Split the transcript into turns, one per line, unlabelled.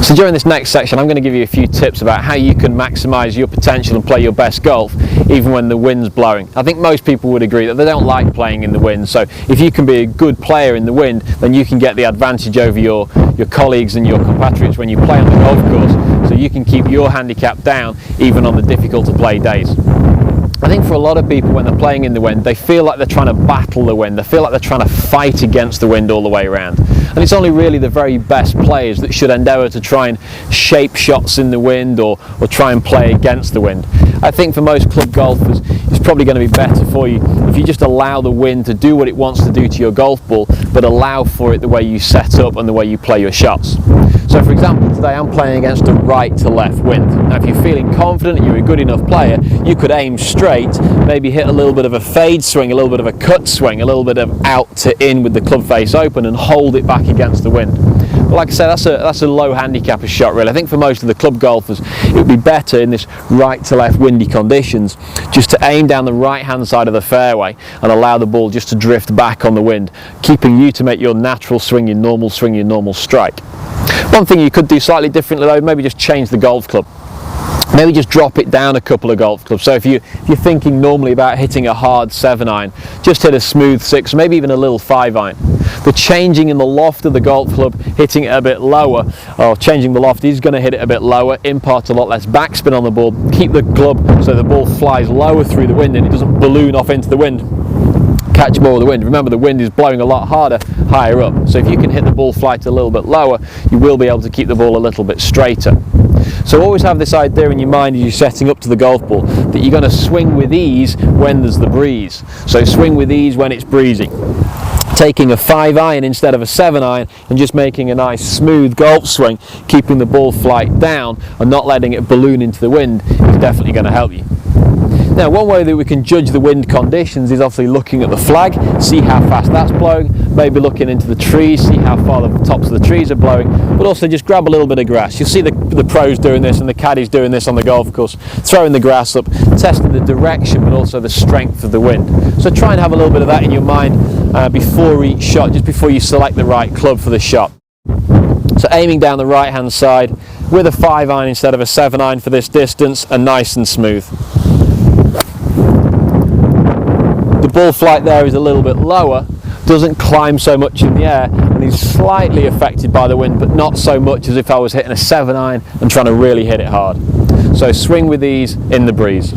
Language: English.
So during this next section, I'm going to give you a few tips about how you can maximise your potential and play your best golf even when the wind's blowing. I think most people would agree that they don't like playing in the wind, so if you can be a good player in the wind, then you can get the advantage over your colleagues and your compatriots when you play on the golf course, so you can keep your handicap down even on the difficult to play days. I think for a lot of people, when they're playing in the wind, they feel like they're trying to battle the wind. They feel like they're trying to fight against the wind all the way around. And it's only really the very best players that should endeavour to try and shape shots in the wind or try and play against the wind. I think for most club golfers, it's probably going to be better for you if you just allow the wind to do what it wants to do to your golf ball, but allow for it the way you set up and the way you play your shots. So for example, today I'm playing against a right to left wind. Now if you're feeling confident and you're a good enough player, you could aim straight, maybe hit a little bit of a fade swing, a little bit of a cut swing, a little bit of out to in with the club face open and hold it back against the wind. But like I said, that's a low handicapper shot really. I think for most of the club golfers, it would be better in this right to left windy conditions just to aim down the right hand side of the fairway and allow the ball just to drift back on the wind, keeping you to make your natural swing, your normal strike. One thing you could do slightly differently though, maybe just change the golf club. Maybe just drop it down a couple of golf clubs. So if you're thinking normally about hitting a hard 7-iron, just hit a smooth 6, maybe even a little 5-iron. The changing in the loft of the golf club, hitting it a bit lower, or changing the loft is going to hit it a bit lower, impart a lot less backspin on the ball, keep the club so the ball flies lower through the wind and it doesn't balloon off into the wind, catch more of the wind. Remember, the wind is blowing a lot harder higher up, so if you can hit the ball flight a little bit lower, you will be able to keep the ball a little bit straighter. So always have this idea in your mind as you're setting up to the golf ball that you're going to swing with ease when there's the breeze. So swing with ease when it's breezy. Taking a 5-iron instead of a 7-iron and just making a nice smooth golf swing, keeping the ball flight down and not letting it balloon into the wind is definitely going to help you. Now, one way that we can judge the wind conditions is obviously looking at the flag, see how fast that's blowing, maybe looking into the trees, see how far the tops of the trees are blowing, but also just grab a little bit of grass. You'll see the pros doing this and the caddies doing this on the golf course, throwing the grass up, testing the direction but also the strength of the wind. So try and have a little bit of that in your mind before each shot, just before you select the right club for the shot. So aiming down the right hand side with a 5-iron instead of a 7-iron for this distance and nice and smooth. The ball flight there is a little bit lower, doesn't climb so much in the air and is slightly affected by the wind, but not so much as if I was hitting a 7-iron and trying to really hit it hard. So swing with ease in the breeze.